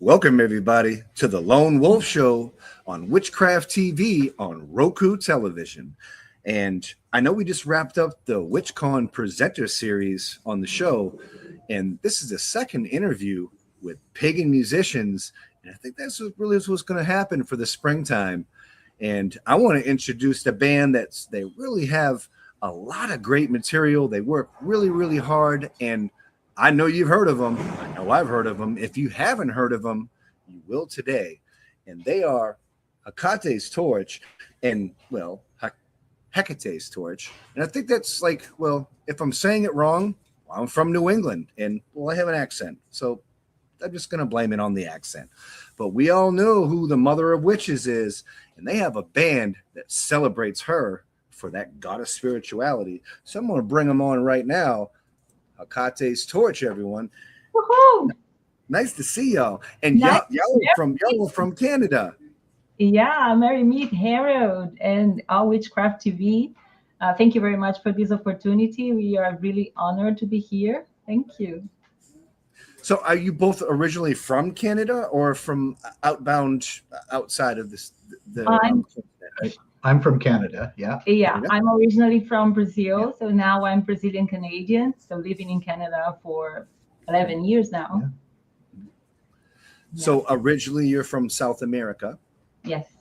Welcome, everybody, to the Lone Wolf Show on Witchcraft TV on Roku Television. And I know we just wrapped up the WitchCon presenter series on the show, and this is the second interview with pagan musicians, and I think that's what really is what's going to happen for the springtime. And I want to introduce the band they really have a lot of great material. They work really, really hard, and I know you've heard of them. I know I've heard of them. If you haven't heard of them, you will today. And they are Hekates Torch and, well, Hekates Torch. And I think that's like, well, if I'm saying it wrong, well, I'm from New England and, well, I have an accent. So I'm just going to blame it on the accent. But we all know who the mother of witches is, and they have a band that celebrates her for that goddess spirituality. So I'm going to bring them on right now. Hekates Torch, everyone. Woohoo! Nice to see y'all. And y'all are from Canada. Yeah, Mary Meet Harold and all Witchcraft TV. Thank you very much for this opportunity. We are really honored to be here. Thank you. So are you both originally from Canada or from outside of this? I'm from Canada, yeah. Yeah, I'm originally from Brazil, so now I'm Brazilian Canadian, so living in Canada for 11 years now. Yeah. So originally you're from South America. Yes.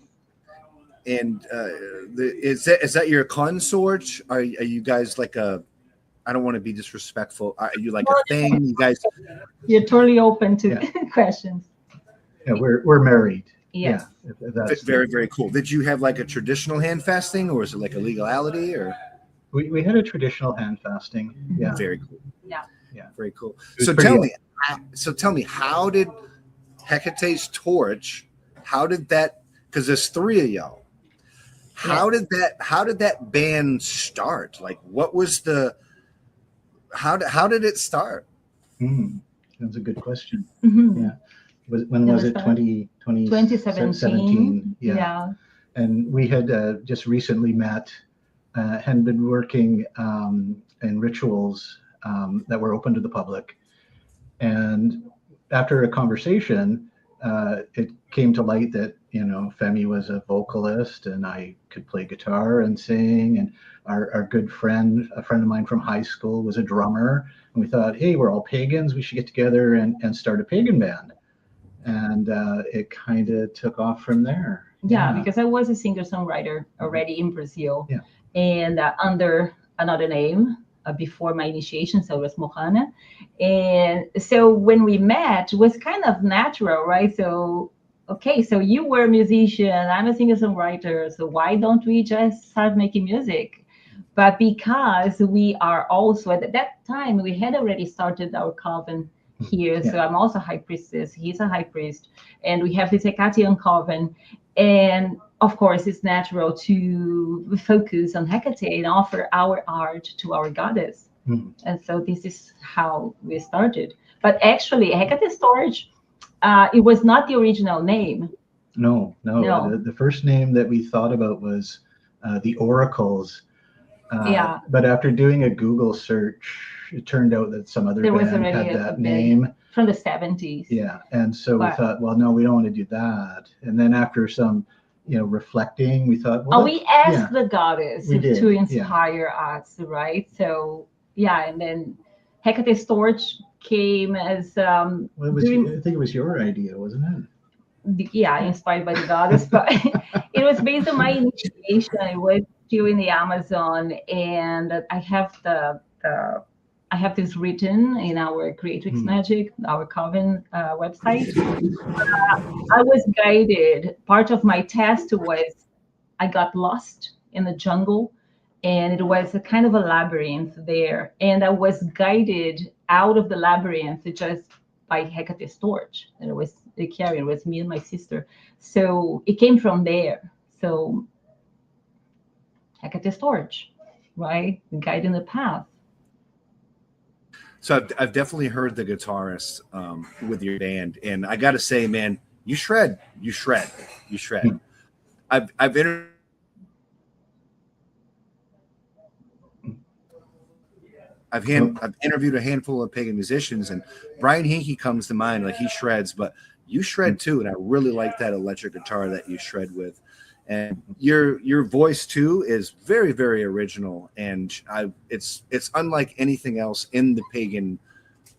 And is that your consort? Are you guys like a? I don't want to be disrespectful. Are you like a thing? You guys? You're totally open to questions. Yeah, we're married. Yes. Yeah, that's very, very cool. Did you have like a traditional hand fasting, or is it like a legality? Or we had a traditional hand fasting. Yeah. Very cool. Yeah. Yeah. Very cool. So tell me, how did Hekates Torch? How did that? Because there's three of y'all. How did that band start? Like, what was the? How did it start? That's a good question. Mm-hmm. Yeah. When was it? 2017. Yeah. And we had just recently met, had been working in rituals that were open to the public. And after a conversation, it came to light that, Femi was a vocalist and I could play guitar and sing. And our good friend, a friend of mine from high school, was a drummer. And we thought, hey, we're all pagans. We should get together and start a pagan band. And it kind of took off from there. Yeah, because I was a singer-songwriter already in Brazil, and under another name before my initiation, so it was Mohana. And so when we met, it was kind of natural, right? So, okay, so you were a musician, I'm a singer-songwriter, so why don't we just start making music? But because we are also, at that time, we had already started our coven here. So I'm also a high priestess. He's a high priest. And we have this Hecatian coven. And of course, it's natural to focus on Hecate and offer our art to our goddess. And so this is how we started. But actually, Hecate's Torch, it was not the original name. No. The first name that we thought about was the Oracles. But after doing a Google search, it turned out that some other band had that name from the 70s. Yeah, and so we thought, well, no, we don't want to do that. And then after some, reflecting, we thought, well, we asked the goddess to inspire us, right? So and then Hecate's Torch came as I think it was your idea, wasn't it? Yeah, inspired by the goddess, but it was based on my initiation. It was still in the Amazon, and I have this written in our Creatrix Magic, our coven website. I was guided. Part of my test was I got lost in the jungle, and it was a kind of a labyrinth there. And I was guided out of the labyrinth just by Hecate's Torch. And it was carrying, it was me and my sister. So it came from there. So Hecate's Torch, right? Guiding the path. So I've definitely heard the guitarist with your band, and I got to say, man, you shred. I've I've interviewed a handful of pagan musicians, and Brian Hinkey comes to mind. Like, he shreds, but you shred too, and I really like that electric guitar that you shred with. And your voice too is very, very original, and it's unlike anything else in the pagan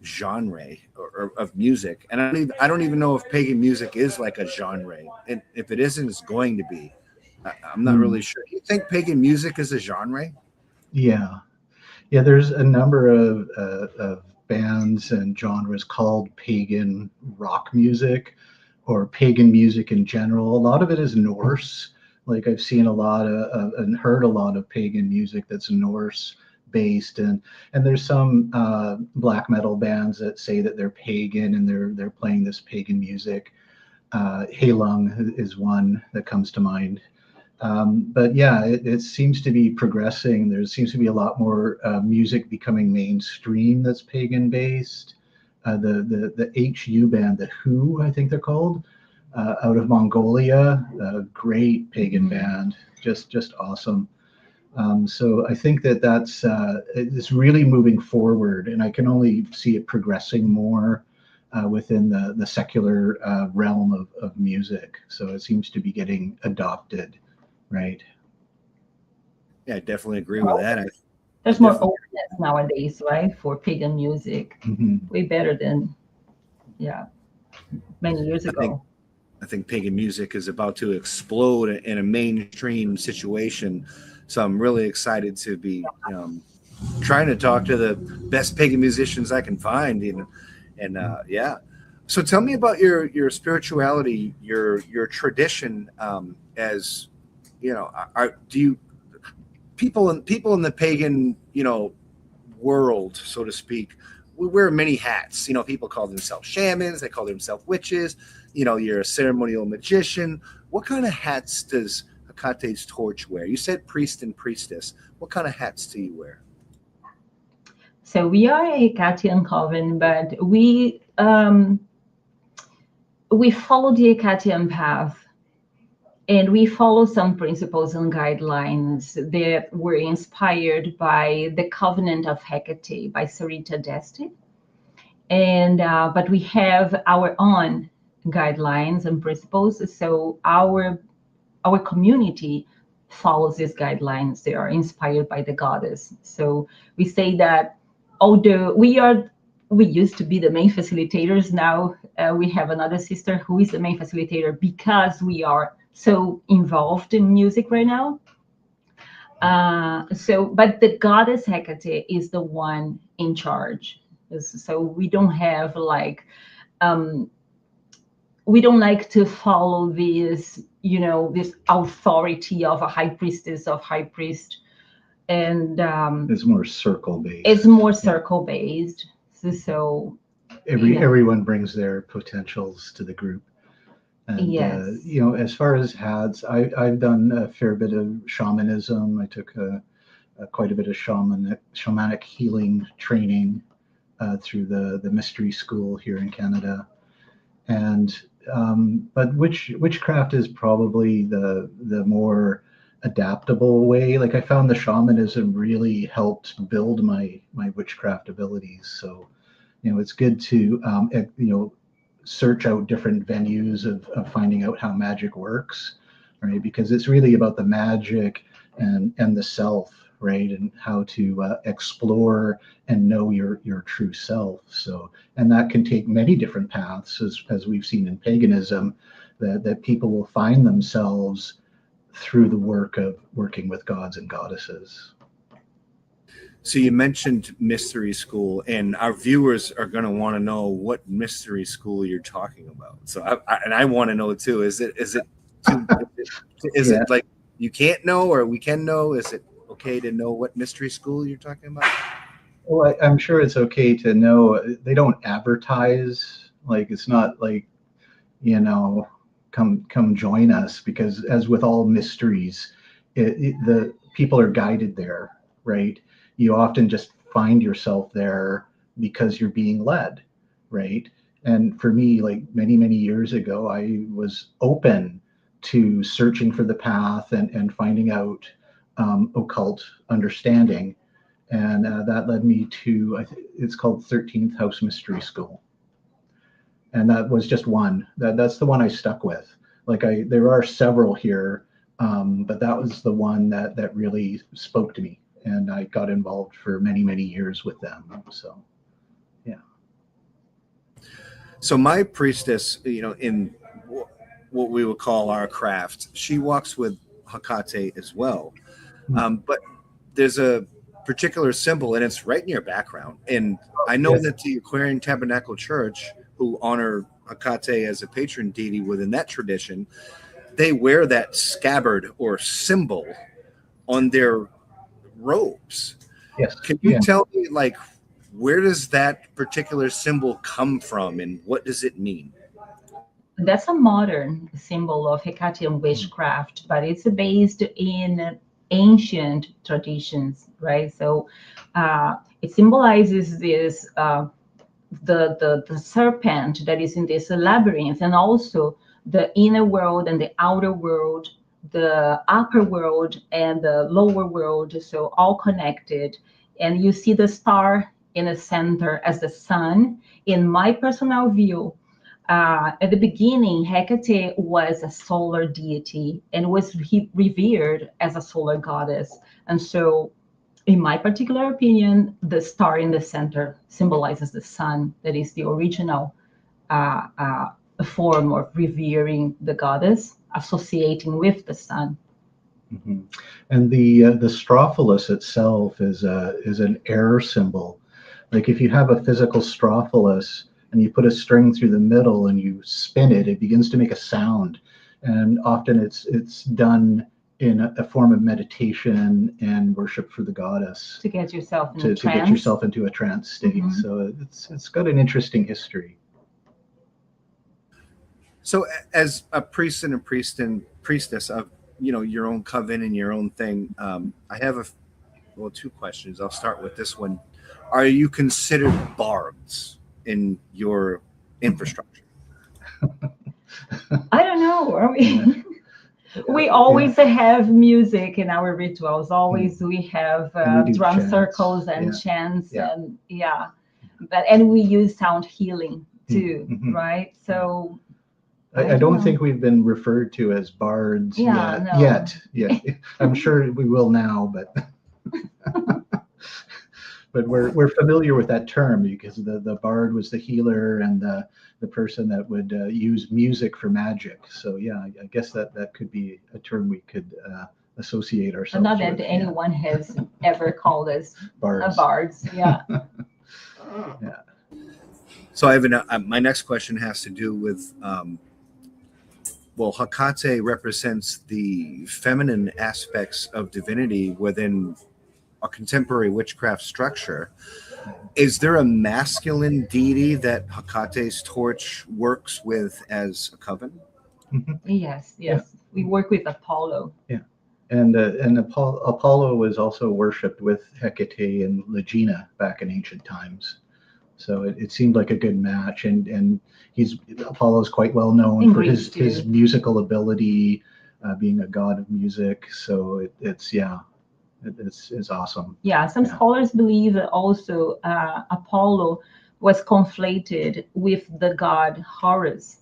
genre or of music. And I don't even know if pagan music is like a genre, and if it isn't, it's going to be. I'm not really sure. Do you think pagan music is a genre? Yeah. There's a number of bands and genres called pagan rock music or pagan music in general. A lot of it is Norse. Like, I've seen a lot of and heard a lot of pagan music that's Norse based, and there's some black metal bands that say that they're pagan and they're playing this pagan music. Halung is one that comes to mind. But yeah, it seems to be progressing. There seems to be a lot more music becoming mainstream that's pagan based. The HU band, the Who, I think they're called, out of Mongolia, a great pagan band, just awesome. So I think that's it's really moving forward, and I can only see it progressing more within the secular realm of music. So it seems to be getting adopted. Right. Yeah, I definitely agree with that. There's more openness nowadays, right, for pagan music. Way better than, many years ago. I think pagan music is about to explode in a mainstream situation. So I'm really excited to be trying to talk to the best pagan musicians I can find. Yeah. So tell me about your spirituality, your tradition, as do you people in the pagan world, so to speak, we wear many hats. People call themselves shamans, they call themselves witches. You're a ceremonial magician. What kind of hats does Hekates Torch wear? You said priest and priestess. What kind of hats do you wear? So we are a Hekatian coven, but we follow the Hekatian path. And we follow some principles and guidelines that were inspired by the Covenant of Hecate by Sarita Deste. And but we have our own guidelines and principles. So our community follows these guidelines. They are inspired by the goddess. So we say that although we used to be the main facilitators, now we have another sister who is the main facilitator because we are so involved in music right now. But the goddess Hecate is the one in charge. So we don't have we don't like to follow this, this authority of a high priestess of high priest. And it's more circle based. It's more circle based. So everyone brings their potentials to the group. And, yes. As far as hats, I've done a fair bit of shamanism. I took quite a bit of shamanic healing training through the mystery school here in Canada. And but witchcraft is probably the more adaptable way. Like, I found the shamanism really helped build my witchcraft abilities. So, it's good to search out different venues of finding out how magic works, right? Because it's really about the magic and the self, right? And how to explore and know your true self. So, and that can take many different paths, as we've seen in paganism, that people will find themselves through the work of working with gods and goddesses. So you mentioned mystery school, and our viewers are going to want to know what mystery school you're talking about. So I want to know too. Is it like you can't know or we can know? Is it okay to know what mystery school you're talking about? Well, I'm sure it's okay to know. They don't advertise. Like, it's not like, come join us, because as with all mysteries, the people are guided there, right? You often just find yourself there because you're being led, right? And for me, like many years ago, I was open to searching for the path and finding out occult understanding. And that led me to, it's called 13th House Mystery School. And that was just one. That's the one I stuck with. Like there are several here, but that was the one that really spoke to me. And I got involved for many, many years with them. So, yeah. So my priestess, in what we would call our craft, she walks with Hekate as well. But there's a particular symbol, and it's right in your background. And I know that the Aquarian Tabernacle Church, who honor Hekate as a patron deity within that tradition, they wear that scabbard or symbol on their robes. Yes. Can you tell me, like, where does that particular symbol come from, and what does it mean? That's a modern symbol of Hekatean witchcraft, but it's based in ancient traditions, right? So it symbolizes this the serpent that is in this labyrinth, and also the inner world and the outer world, the upper world and the lower world, so all connected. And you see the star in the center as the sun. In my personal view, at the beginning, Hecate was a solar deity and was revered as a solar goddess. And so, in my particular opinion, the star in the center symbolizes the sun. That is the original form of revering the goddess, associating with the sun. Mm-hmm. And the strophalos itself is an air symbol. Like if you have a physical strophalos and you put a string through the middle and you spin it, it begins to make a sound. And often it's done in a form of meditation and worship for the goddess. To get yourself to get yourself into a trance state. Mm-hmm. So it's got an interesting history. So as a priest and a priestess of, your own coven and your own thing, I have two questions. I'll start with this one. Are you considered bards in your infrastructure? I don't know. Are we? We always have music in our rituals. Always we have drum chants. Circles and chants and and we use sound healing too, right? So I don't think we've been referred to as bards yet. Yeah, I'm sure we will now, but but we're familiar with that term because the bard was the healer and the person that would use music for magic. So yeah, I guess that could be a term we could associate ourselves with. Not that anyone has ever called us bards. Yeah. Yeah. So I have my next question has to do with Hekate represents the feminine aspects of divinity within a contemporary witchcraft structure. Is there a masculine deity that Hekate's torch works with as a coven? Mm-hmm. Yes. Yeah. We work with Apollo. Yeah, and Apollo was also worshipped with Hecate and Legina back in ancient times. So it seemed like a good match, and Apollo's quite well known for his musical ability, being a god of music. So it's awesome. Yeah, some scholars believe that also Apollo was conflated with the god Horus.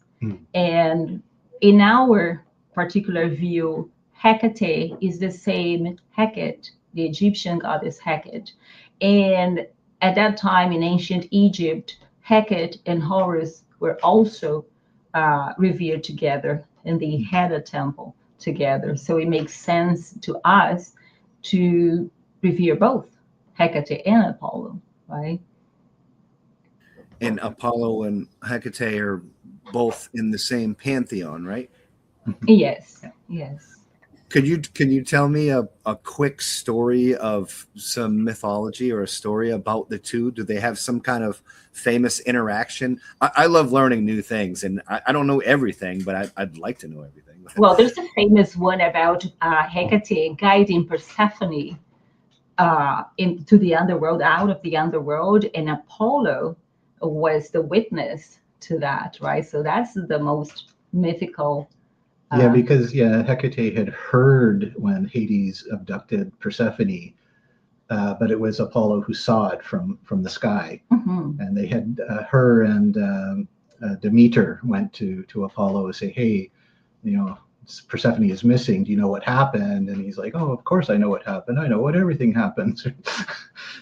And in our particular view, Hecate is the same Hecate, the Egyptian goddess Hecate. And at that time in ancient Egypt, Hecate and Horus were also revered together, and they had a temple together. So it makes sense to us to revere both Hecate and Apollo, right? And Apollo and Hecate are both in the same pantheon, right? Yes. Can you tell me a quick story of some mythology or a story about the two? Do they have some kind of famous interaction? I love learning new things, and I don't know everything, but I'd like to know everything. Well, there's a famous one about Hecate guiding Persephone into the underworld, out of the underworld, and Apollo was the witness to that, right? So that's the most mythical. Because Hecate had heard when Hades abducted Persephone but it was Apollo who saw it from the sky. Mhm. And they had her and Demeter went to Apollo and say, hey, you know, Persephone is missing. Do you know what happened? And he's like, oh, of course I know what happened. I know what everything happens.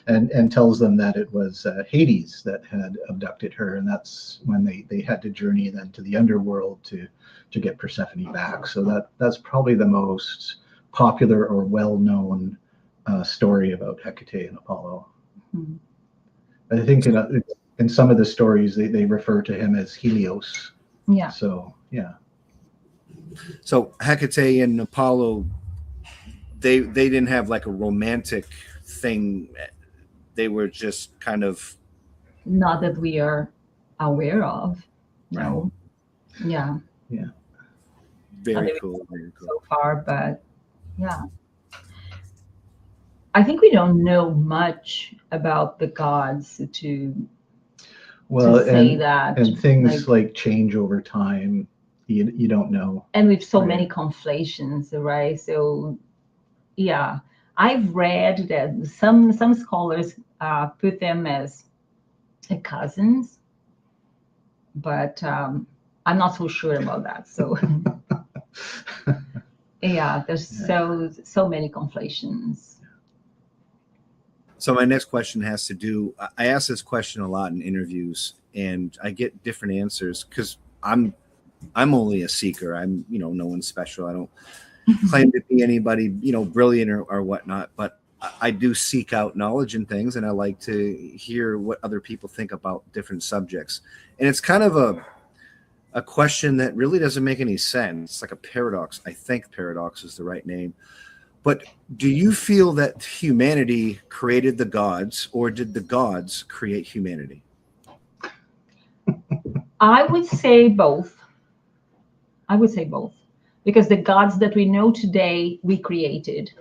and tells them that it was Hades that had abducted her. And that's when they had to journey then to the underworld to get Persephone back. So that's probably the most popular or well-known story about Hecate and Apollo. Mhm. I think in some of the stories, they refer to him as Helios. Yeah. So, yeah. So Hecate and Apollo, they didn't have like a romantic thing. They were just kind of, Not that we are aware of. No. Yeah. very Not cool. Very cool. so far, but yeah. I think we don't know much about the gods to Well, say that. and things like change over time. You don't know. And with so Right. many conflations, right? So, yeah, I've read that some scholars put them as cousins, but I'm not so sure about that. So, yeah, there's so many conflations. So my next question has to do, I ask this question a lot in interviews and I get different answers because I'm only a seeker. I'm, no one special. I don't claim to be anybody, brilliant or whatnot, but I do seek out knowledge and things. And I like to hear what other people think about different subjects. And it's kind of a question that really doesn't make any sense. It's like a paradox. I think paradox is the right name. But do you feel that humanity created the gods, or did the gods create humanity? I would say both. Because the gods that we know today, we created.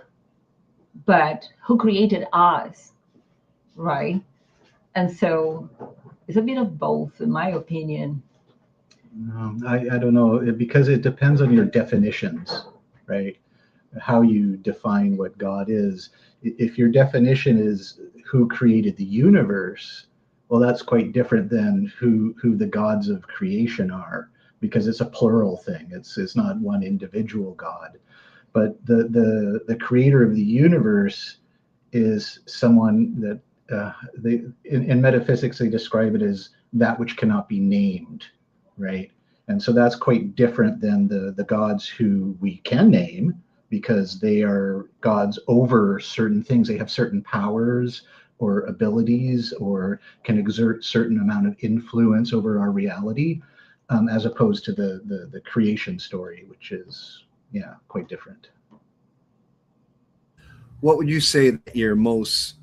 But who created us, right? And so it's a bit of both, in my opinion. I don't know, because it depends on your definitions, right? How you define what God is. If your definition is who created the universe, well, that's quite different than who the gods of creation are, because it's a plural thing. It's not one individual God. But the creator of the universe is someone that in metaphysics they describe it as that which cannot be named, right? And so that's quite different than the gods who we can name, because they are gods over certain things. They have certain powers or abilities, or can exert certain amount of influence over our reality, as opposed to the creation story, which is quite different. What would you say that your most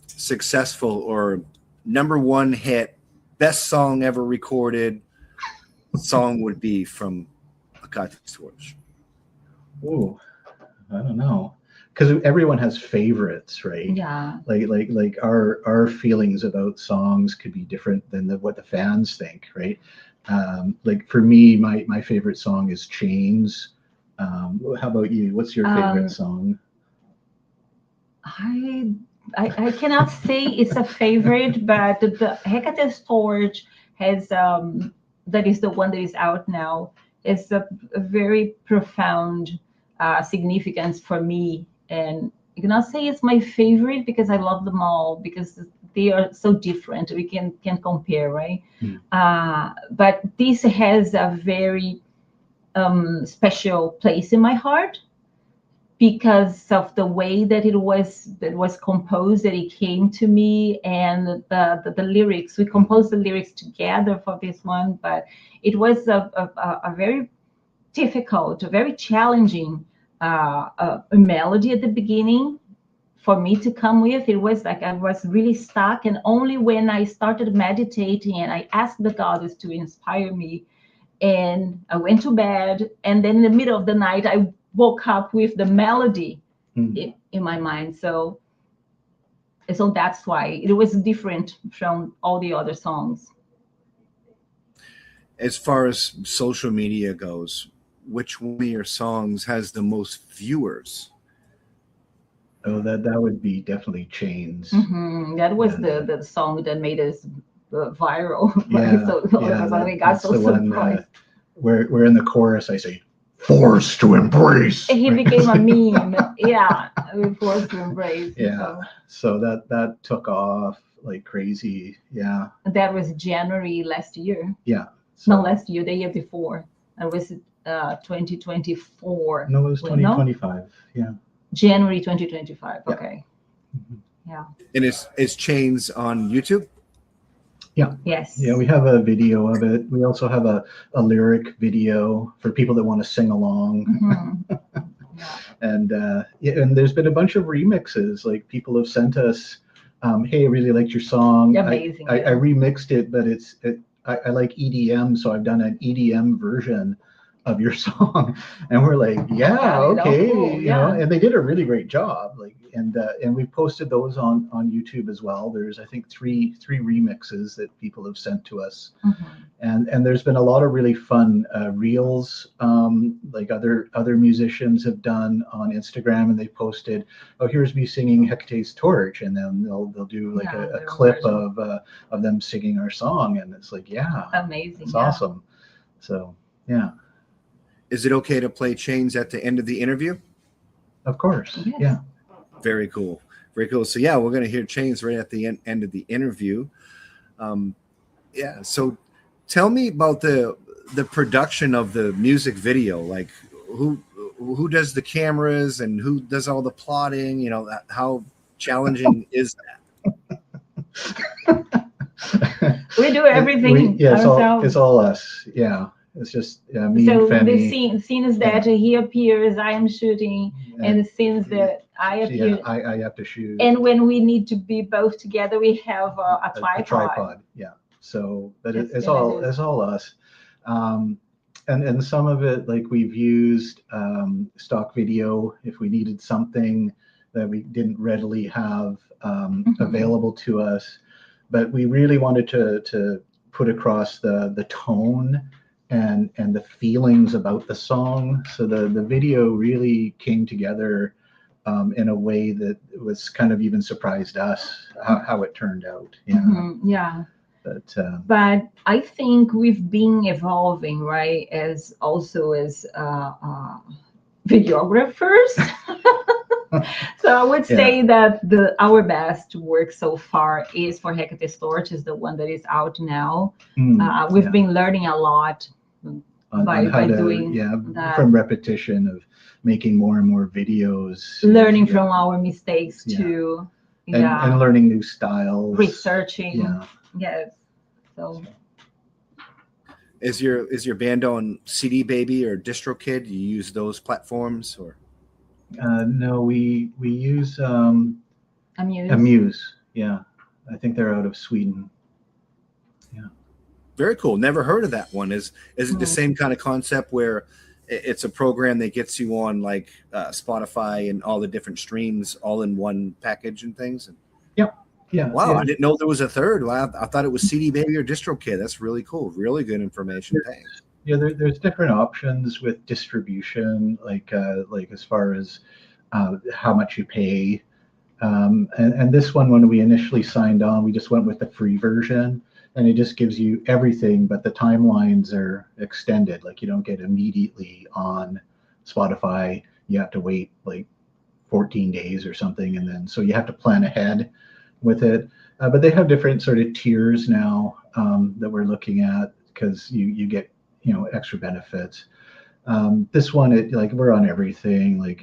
successful or number one hit, best song ever recorded song would be from Hekates Torch? Oh, I don't know, because everyone has favorites, right? Yeah. Like our feelings about songs could be different than what the fans think, right? Like for me, my favorite song is Chains. How about you? What's your favorite song? I cannot say it's a favorite, but the Hekates Torch has that is the one that is out now. It's a very profound significance for me, and I cannot say it's my favorite because I love them all, because they are so different. We can compare, right? But this has a very special place in my heart, because of the way that it was composed, that it came to me, and the lyrics. We composed the lyrics together for this one, but it was a very difficult, a very challenging a melody at the beginning for me to come with. It was like I was really stuck, and only when I started meditating and I asked the goddess to inspire me, and I went to bed, and then in the middle of the night I woke up with the melody in my mind. So that's why it was different from all the other songs. As far as social media goes, which one of your songs has the most viewers? Oh, that would be definitely Chains. That was And, the song that made us viral. Yeah, Right? So all yeah, of a sudden we got that's so the one surprised. where in the chorus I say, "Forced to embrace." He became a meme. Yeah, we forced to embrace. Yeah, so that took off like crazy. Yeah, So that was January last year. yeah. No, So, last year, the year before. It was 2024. no, it was Well, no? 2025. Yeah. January 2025. Yeah. Okay. Mhm. Yeah. And it's Chains on YouTube. Yes. Yeah, we have a video of it. We also have a lyric video for people that want to sing along. Mhm. Yeah. And and there's been a bunch of remixes. Like people have sent us, "Hey, I really liked your song. Amazing. I remixed it, but I like EDM, so I've done an EDM version of your song." And we're like, "Yeah, Got it. Oh, okay," cool. you know. Yeah. And they did a really great job. Like, and we posted those on YouTube as well. There's, I think, three remixes that people have sent to us. Mhm. And there's been a lot of really fun reels, like other musicians have done on Instagram, and they posted, "Oh, here's me singing Hecate's Torch," and then they'll do like Yeah, a their clip version. of them singing our song, and it's like, yeah, Amazing. it's Yeah. awesome. So yeah, Is it okay to play Chains at the end of the interview? of course, Yes. yeah. Very cool. Very cool. So yeah, we're gonna hear Chains right at the end of the interview. Yeah. So tell me about the production of the music video. Like who does the cameras and who does all the plotting? You know, how challenging is that? We do everything ourselves. It's all us. Yeah, it's just me So and the Femi. scenes that he appears, I am shooting, and the scenes that I appear. Yeah, I have to shoot. And when we need to be both together, we have a tripod. A tripod, yeah. So, but it's images. all us. And some of it, like we've used stock video if we needed something that we didn't readily have available to us. But we really wanted to put across the tone and the feelings about the song. So the video really came together in a way that was kind of even surprised us how it turned out. Yeah. Yeah. But I think we've been evolving, right? As videographers. So I would say that our best work so far is for Hekates Torch, is the one that is out now. We've been learning a lot by doing that. From repetition of making more and more videos, learning from our mistakes too. And learning new styles, researching. Yeah. Yes. So Is your band on CD Baby or DistroKid? Do you use those platforms or? No, we use Amuse. Amuse. Yeah, I think they're out of Sweden. Yeah. Very cool. Never heard of that one. Is it the same kind of concept where it's a program that gets you on like Spotify and all the different streams all in one package and things? Yeah. Wow, I didn't know there was a third. Wow, I thought it was CD Baby or DistroKid. That's really cool. Really good information. Thanks. Yeah, there's different options with distribution, like as far as how much you pay. And this one, when we initially signed on, we just went with the free version, and it just gives you everything, but the timelines are extended. Like you don't get immediately on Spotify. You have to wait like 14 days or something, and then so you have to plan ahead with it. But they have different sort of tiers now that we're looking at, because you get extra benefits. This one, like we're on everything, like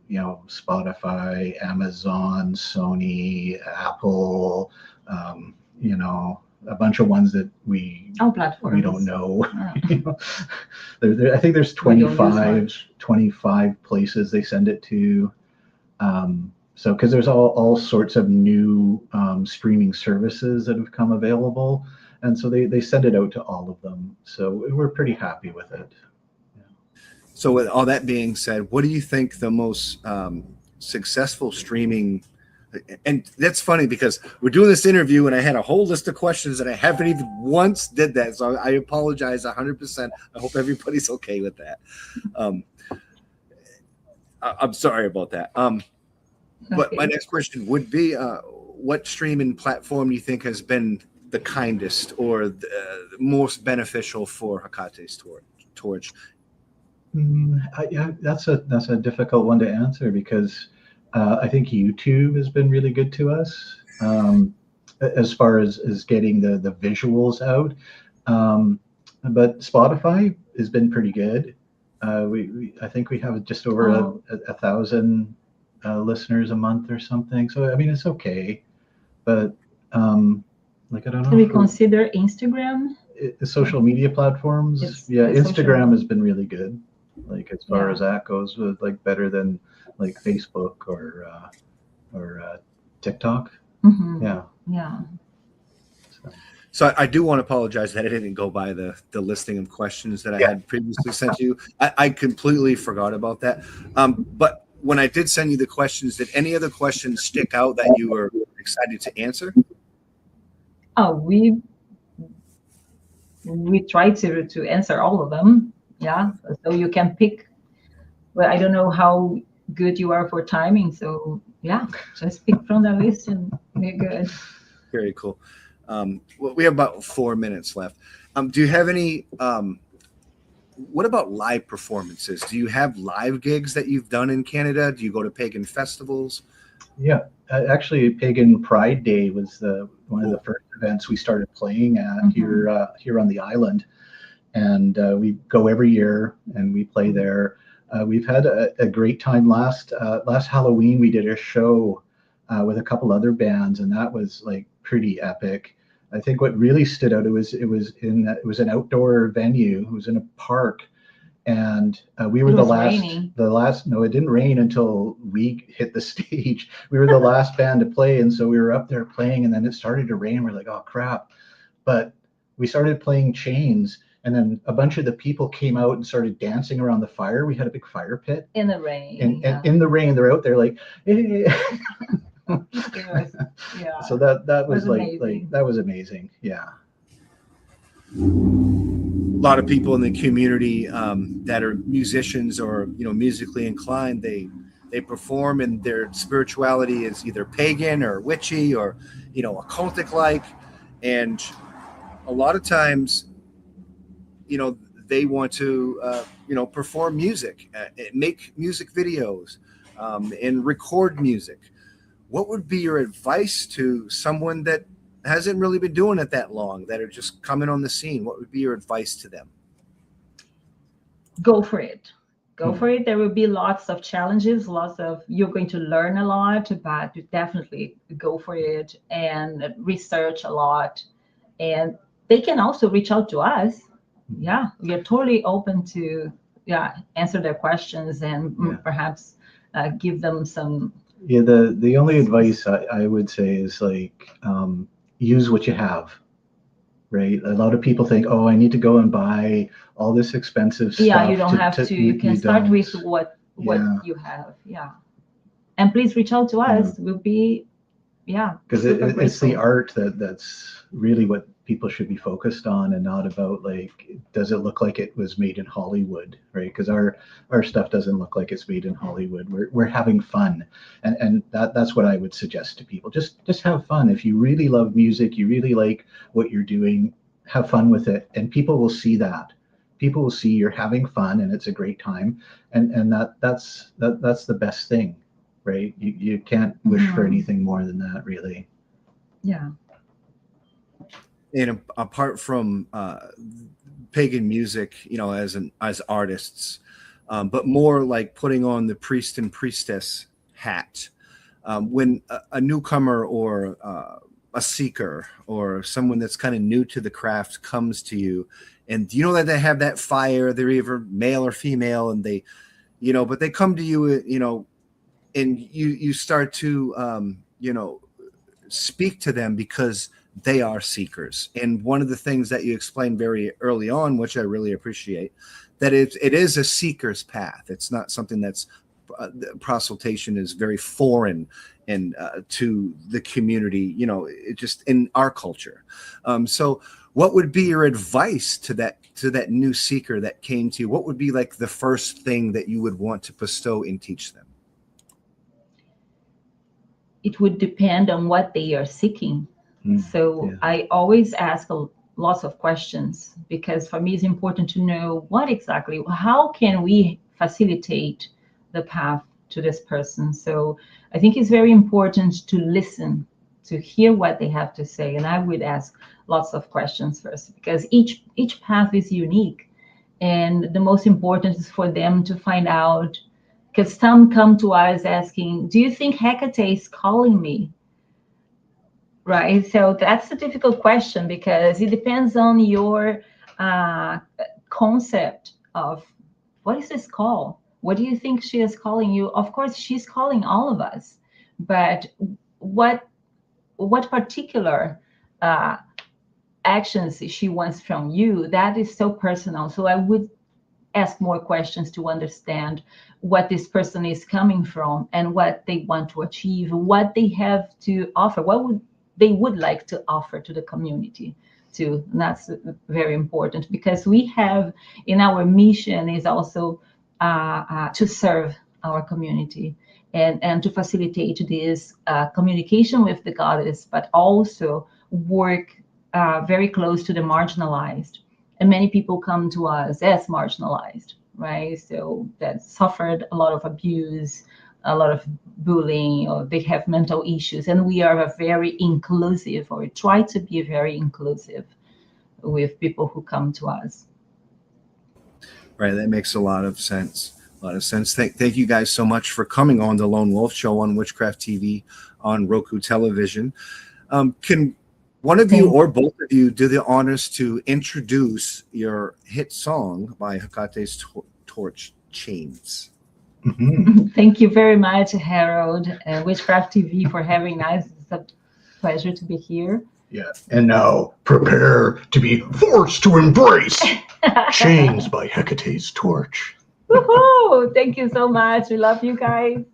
Spotify, Amazon, Sony, Apple, a bunch of ones that we don't know. I think there's 25 places they send it to. So because there's all sorts of new streaming services that have come available, and so they send it out to all of them. So we're pretty happy with it. So with all that being said, what do you think the most successful streaming? And that's funny because we're doing this interview and I had a whole list of questions and I haven't even once did that. So I apologize 100%. I hope everybody's okay with that. I'm sorry about that. But my next question would be, what streaming platform do you think has been the kindest or the most beneficial for Hekates Torch? Yeah, that's a difficult one to answer because I think YouTube has been really good to us as far as getting the visuals out. But Spotify has been pretty good. I think we have just over 1,000 listeners a month or something. So I mean, it's okay, but like I don't know. Can we consider Instagram? Social media platforms? Instagram has been really good. Like as far as that goes, like better than like Facebook or TikTok. Mm-hmm. Yeah. So I do want to apologize that I didn't go by the listing of questions that I had previously sent you. I completely forgot about that. But when I did send you the questions, did any other questions stick out that you were excited to answer? Oh, we try to answer all of them. Yeah. So you can pick. Well, I don't know how good you are for timing. So yeah, just pick from the list and we're good. Very cool. Well, we have about 4 minutes left. Do you have any, what about live performances? Do you have live gigs that you've done in Canada? Do you go to pagan festivals? Yeah, actually Pagan Pride Day was one of the first events we started playing at here on the island. And we go every year and we play there. We've had a great time. Last Halloween, we did a show with a couple other bands, and that was like pretty epic. I think what really stood out, it was an outdoor venue. It was in a park, and we were the last. No, it didn't rain until we hit the stage. We were the last band to play, and so we were up there playing, and then it started to rain. We're like, oh crap! But we started playing Chains. And then a bunch of the people came out and started dancing around the fire. We had a big fire pit. In the rain. And in the rain, they're out there like, hey. So that was like that was amazing. Yeah. A lot of people in the community that are musicians or musically inclined, they perform, and their spirituality is either pagan or witchy or occultic like, and a lot of times they want to, perform music, make music videos, and record music. What would be your advice to someone that hasn't really been doing it that long, that are just coming on the scene? What would be your advice to them? Go for it. Go for it. There will be lots of challenges, you're going to learn a lot, but definitely go for it and research a lot. And they can also reach out to us. Yeah, we are totally open to answer their questions and perhaps give them some. Yeah, the only advice I would say is like use what you have, right? A lot of people think, oh, I need to go and buy all this expensive stuff. Yeah, you don't have to. You can start with what you have. Yeah, and please reach out to us. We'll be because it's the art that's really what people should be focused on, and not about like, does it look like it was made in Hollywood, right? Because our stuff doesn't look like it's made in Hollywood. We're having fun, and that's what I would suggest to people. Just have fun. If you really love music, you really like what you're doing, have fun with it, and people will see that. People will see you're having fun and it's a great time, and that's the best thing, right? You can't wish for anything more than that, really. Yeah. And apart from pagan music, as artists, but more like putting on the priest and priestess hat, when a newcomer or a seeker or someone that's kind of new to the craft comes to you, and that they have that fire, they're either male or female, and they, but they come to you, and you start to, speak to them because they are seekers. And one of the things that you explained very early on, which I really appreciate, that it is a seeker's path. It's not something that's proselytation is very foreign and to the community, it just in our culture. So what would be your advice to that new seeker that came to you? What would be like the first thing that you would want to bestow and teach them? it would depend on what they are seeking. So yeah. I always ask lots of questions, because for me it's important to know what exactly, how can we facilitate the path to this person. So I think it's very important to listen, to hear what they have to say. And I would ask lots of questions first, because each path is unique. And the most important is for them to find out, because some come to us asking, do you think Hecate is calling me? Right. So that's a difficult question, because it depends on your concept of what is this call? What do you think she is calling you? Of course, she's calling all of us, but what particular actions she wants from you, that is so personal. So I would ask more questions to understand what this person is coming from and what they want to achieve, what they have to offer, what they would like to offer to the community too. And that's very important, because we have in our mission is also to serve our community and to facilitate this communication with the goddess, but also work very close to the marginalized. And many people come to us as marginalized, right? So that suffered a lot of abuse, a lot of bullying, or they have mental issues. And we are a very inclusive, or we try to be very inclusive with people who come to us. Right, that makes a lot of sense. A lot of sense. Thank you guys so much for coming on the Lone Wolf Show on Witchcraft TV on Roku Television. Can one of you or both of you do the honors to introduce your hit song by Hekates Torch, Chains? Mm-hmm. Thank you very much, Harold and Witchcraft TV, for having us. It's a pleasure to be here. Yeah. And now prepare to be forced to embrace Chains by Hecate's Torch. Woohoo! Thank you so much. We love you guys.